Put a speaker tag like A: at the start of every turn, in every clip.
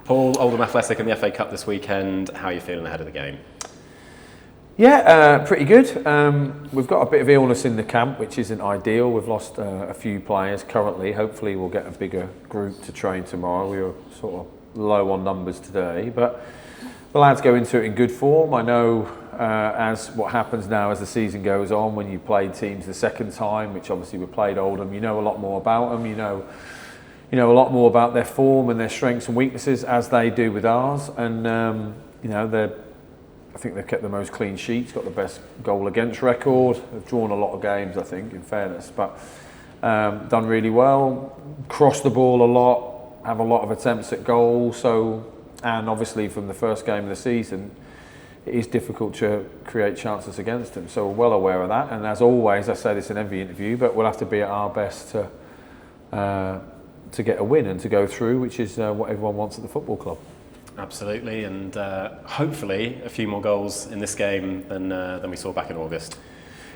A: Paul, Oldham Athletic in the FA Cup this weekend. How are you feeling ahead of the game?
B: Yeah, pretty good. We've got a bit of illness in the camp, which isn't ideal. We've lost a few players currently. Hopefully we'll get a bigger group to train tomorrow. We were sort of low on numbers today, but the lads go into it in good form. I know as what happens now as the season goes on, when you play teams the second time, which obviously we played Oldham, you know a lot more about them. You know a lot more about their form and their strengths and weaknesses, as they do with ours. And I think they've kept the most clean sheets, got the best goal against record. They've drawn a lot of games, I think, in fairness, but done really well. Crossed the ball a lot, have a lot of attempts at goal. And obviously from the first game of the season, it is difficult to create chances against them. So we're well aware of that. And as always, I say this in every interview, but we'll have to be at our best to get a win and to go through, which is what everyone wants at the football club.
A: Absolutely, and hopefully a few more goals in this game than we saw back in August.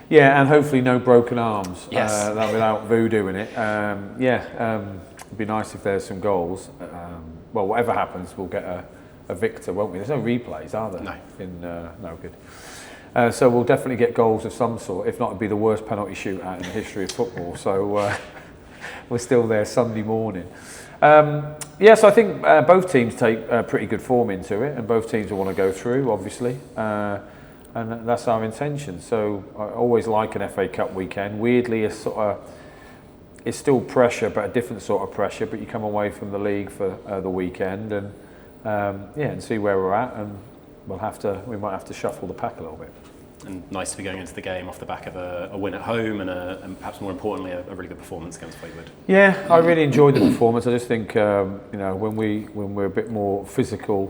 B: Yeah, and hopefully no broken arms.
A: Yes.
B: Without voodoo in it. It'd be nice if there's some goals. Well, whatever happens, we'll get a victor, won't we? There's no replays, are there?
A: No.
B: No, good. So we'll definitely get goals of some sort. If not, it'd be the worst penalty shootout in the history of football. So we're still there Sunday morning. So I think both teams take pretty good form into it, and both teams will want to go through, obviously, and that's our intention. So I always like an FA Cup weekend. Weirdly, it's still pressure, but a different sort of pressure. But you come away from the league for the weekend, and and see where we're at, and we might have to shuffle the pack a little bit.
A: And nice to be going into the game off the back of a win at home and perhaps more importantly a really good performance against Fleetwood.
B: Yeah, I really enjoyed the performance. I just think when we're a bit more physical,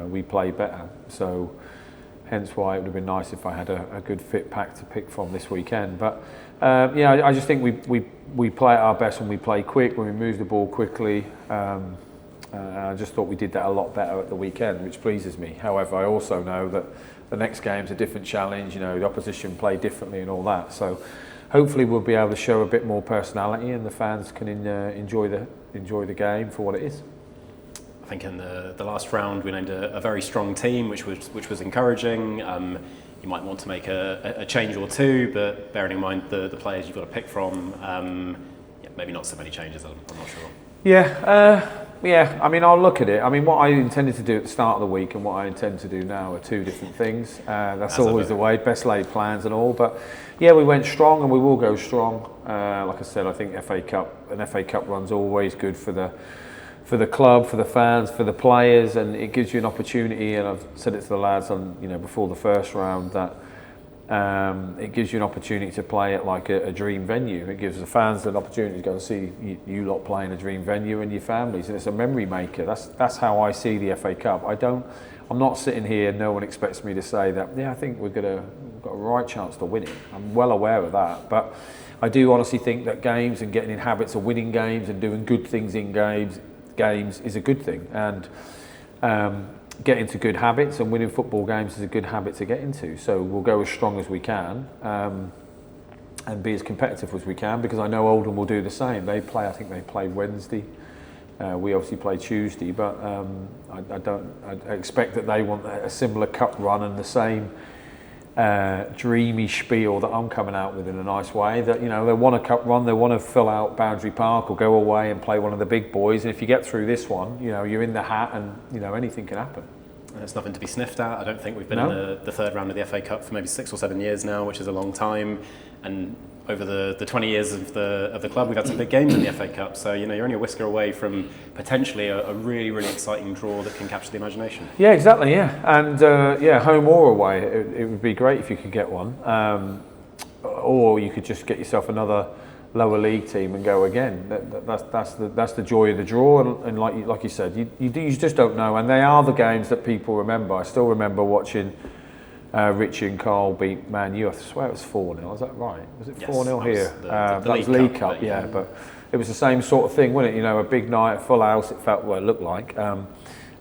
B: we play better. So hence why it would have been nice if I had a good fit pack to pick from this weekend. But I just think we play at our best when we play quick, when we move the ball quickly. I just thought we did that a lot better at the weekend, which pleases me. However, I also know that the next game's a different challenge. The opposition play differently and all that. So hopefully we'll be able to show a bit more personality, and the fans can enjoy the game for what it is.
A: I think in the last round we named a very strong team, which was encouraging. You might want to make a change or two, but bearing in mind the players you've got to pick from, maybe not so many changes. I'm not sure.
B: Yeah, I mean, I'll look at it. I mean, what I intended to do at the start of the week and what I intend to do now are two different things. That's always the way, best laid plans and all. But yeah, we went strong and we will go strong. Like I said, I think an FA Cup run's always good for the club, for the fans, for the players, and it gives you an opportunity. And I've said it to the lads before the first round that it gives you an opportunity to play at like a dream venue. It gives the fans an opportunity to go and see you lot playing a dream venue and your families, and it's a memory maker. That's how I see the FA Cup. I'm not sitting here. No one expects me to say that. Yeah, I think we've got a right chance to win it. I'm well aware of that, but I do honestly think that games and getting in habits of winning games and doing good things in games is a good thing, and get into good habits, and winning football games is a good habit to get into. So we'll go as strong as we can and be as competitive as we can, because I know Oldham will do the same. I think they play Wednesday. We obviously play Tuesday, but I expect that they want a similar cup run and the same dreamy spiel that I'm coming out with in a nice way. That they want a cup run, they want to fill out Boundary Park or go away and play one of the big boys. And if you get through this one, you're in the hat, and anything can happen.
A: There's nothing to be sniffed at. I don't think we've been in the third round of the FA Cup for maybe 6 or 7 years now, which is a long time. And over the 20 years of the club, we've had some big games in the FA Cup. So you're only a whisker away from potentially a really, really exciting draw that can capture the imagination.
B: Yeah, exactly. Yeah, and home or away, it would be great if you could get one, or you could just get yourself another lower league team and go again. That's the joy of the draw, and like you said, you just don't know. And they are the games that people remember. I still remember watching Richie and Carl beat Man U. I swear it was 4-0. Is that right? Was it 4-0 here? That was League Cup, yeah. But it was the same sort of thing, wasn't it? A big night, a full house. It looked like, and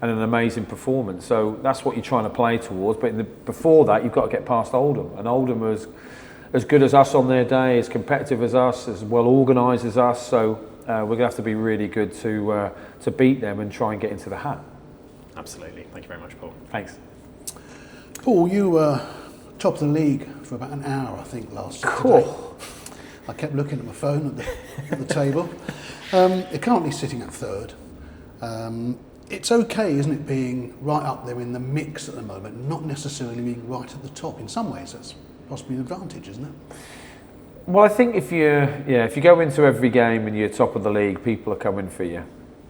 B: an amazing performance. So that's what you're trying to play towards. But before that, you've got to get past Oldham, and Oldham was as good as us on their day, as competitive as us, as well organised as us. So we're going to have to be really good to beat them and try and get into the hat.
A: Absolutely. Thank you very much, Paul.
B: Thanks.
C: Paul, you were top of the league for about an hour, I think, last
B: Cool.
C: Saturday. I kept looking at my phone at the table. You're currently sitting at third. It's okay, isn't it, being right up there in the mix at the moment, not necessarily being right at the top. In some ways, that's possibly an advantage, isn't it?
B: Well, I think if you go into every game and you're top of the league, people are coming for you.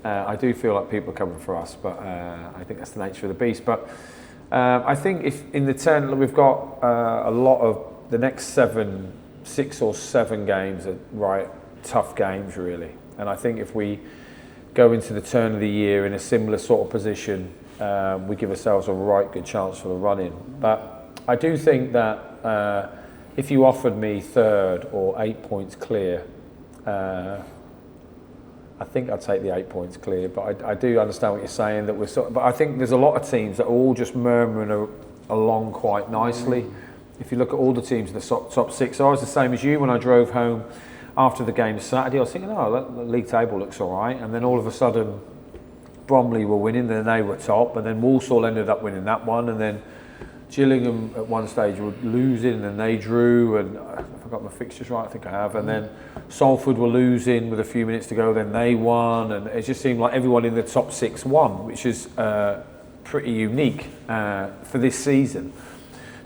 B: I do feel like people are coming for us, but I think that's the nature of the beast. But I think if in the 10, we've got a lot of the next 6 or 7 games are right tough games, really. And I think if we go into the turn of the year in a similar sort of position, we give ourselves a right good chance for the run-in. But I do think that if you offered me third or 8 points clear, I think I'd take the 8 points clear. But I do understand what you're saying, that but I think there's a lot of teams that are all just murmuring along quite nicely. If you look at all the teams in the top 6, I was the same as you when I drove home after the game Saturday. I was thinking, the league table looks all right. And then all of a sudden, Bromley were winning, then they were top. And then Walsall ended up winning that one. And then Gillingham at one stage were losing, and then they drew. And if I got my fixtures right, I think I have. And then Salford were losing with a few minutes to go, then they won. And it just seemed like everyone in the top 6 won, which is pretty unique for this season.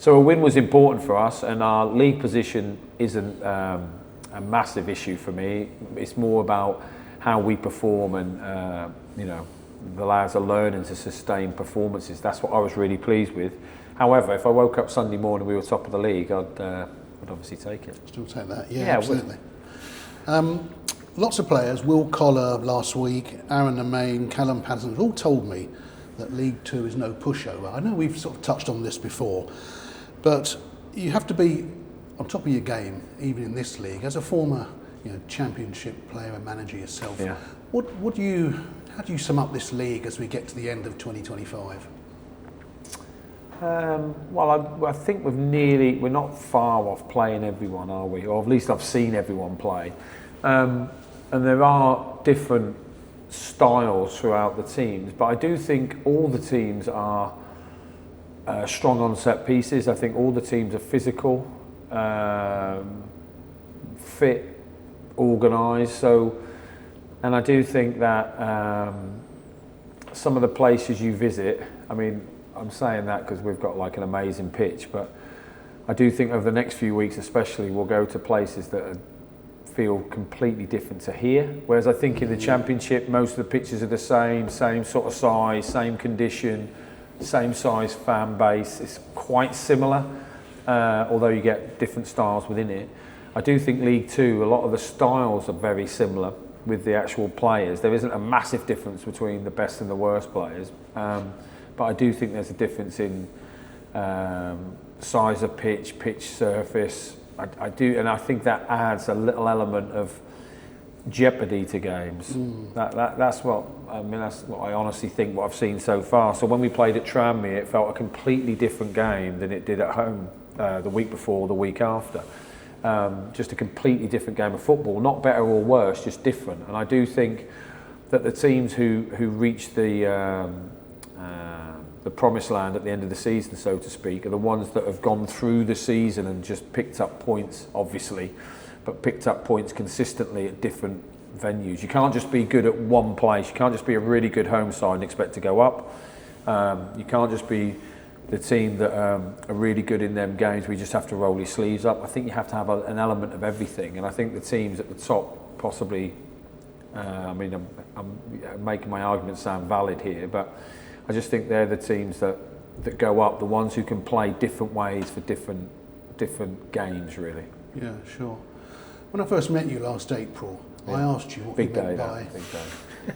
B: So a win was important for us, and our league position isn't a massive issue for me. It's more about how we perform, and the lads are learning to sustain performances. That's what I was really pleased with. However, if I woke up Sunday morning we were top of the league, I'd obviously take it.
C: Still take that, yeah, absolutely. Lots of players, Will Collar last week, Aaron Nemain, Callum Patterson, have all told me that League 2 is no pushover. I know we've sort of touched on this before, but you have to be on top of your game, even in this league. As a former, championship player and manager yourself,
B: yeah.
C: How do you sum up this league as we get to the end of 2025?
B: Well, I think we're not far off playing everyone, are we? Or at least I've seen everyone play. And there are different styles throughout the teams, but I do think all the teams are strong on set pieces. I think all the teams are physical, fit, organised. And I do think that some of the places you visit, I'm saying that because we've got like an amazing pitch, but I do think over the next few weeks especially we'll go to places that feel completely different to here. Whereas I think in the Championship most of the pitches are the same sort of size, same condition, same size fan base. It's quite similar, although you get different styles within it. I do think League 2, a lot of the styles are very similar with the actual players. There isn't a massive difference between the best and the worst players. But I do think there's a difference in size of pitch surface. I do, and I think that adds a little element of jeopardy to games. That's what I honestly think. What I've seen so far. So when we played at Tranmere, it felt a completely different game than it did at home the week before, the week after. Just a completely different game of football. Not better or worse, just different. And I do think that the teams who reach the promised land at the end of the season, so to speak, are the ones that have gone through the season and just picked up points, obviously, but picked up points consistently at different venues. You can't just be good at one place. You can't just be a really good home side and expect to go up. You can't just be the team that are really good in them games where you just have to roll your sleeves up. I think you have to have an element of everything, and I think the teams at the top possibly, I'm making my argument sound valid here, but I just think they're the teams that go up, the ones who can play different ways for different games, really.
C: Yeah, sure. When I first met you last April, yeah. I asked you what
B: big
C: you meant
B: day,
C: by...
B: Big day.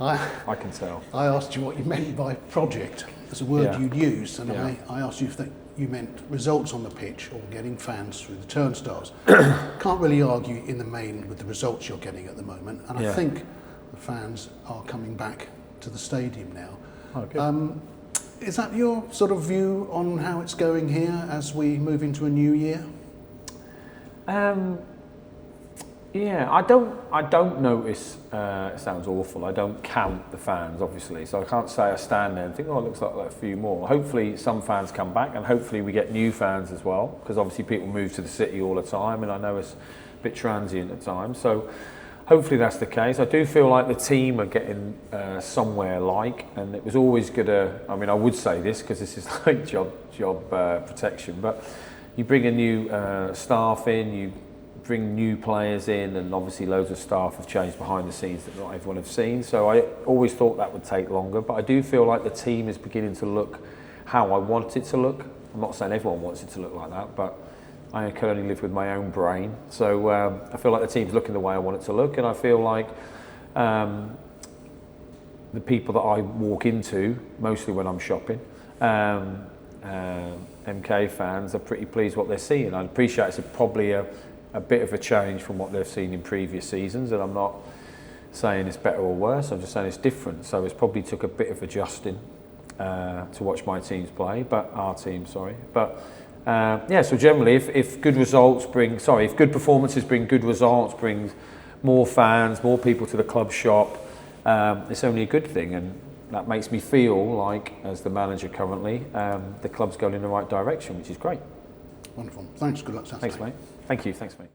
B: I can tell.
C: I asked you what you meant by project. It's a word you'd used, and
B: yeah.
C: I asked you if you meant results on the pitch or getting fans through the turnstiles. Can't really argue in the main with the results you're getting at the moment, and I think the fans are coming back to the stadium now.
B: Okay.
C: Is that your sort of view on how it's going here as we move into a new year?
B: Yeah, I don't notice. It sounds awful. I don't count the fans, obviously, so I can't say I stand there and think, oh, it looks like a few more. Hopefully, some fans come back, and hopefully we get new fans as well, because obviously people move to the city all the time, and I know it's a bit transient at times. So hopefully that's the case. I do feel like the team are getting somewhere like, and it was always gonna. I mean, I would say this because this is like job protection, but you bring a new staff in, you bring new players in, and obviously loads of staff have changed behind the scenes that not everyone have seen, so I always thought that would take longer, but I do feel like the team is beginning to look how I want it to look. I'm not saying everyone wants it to look like that, but I can only live with my own brain, so I feel like the team's looking the way I want it to look, and I feel like the people that I walk into, mostly when I'm shopping, MK fans are pretty pleased what they're seeing. I appreciate it's probably a bit of a change from what they've seen in previous seasons, and I'm not saying it's better or worse, I'm just saying it's different, so it's probably took a bit of adjusting to watch my teams play, our team, sorry. But yeah, so generally if good performances bring good results, brings more fans, more people to the club shop, it's only a good thing, and that makes me feel like, as the manager currently, the club's going in the right direction, which is great.
C: Wonderful. Thanks. Good luck Saturday.
B: Thanks, mate. Thank you. Thanks, mate.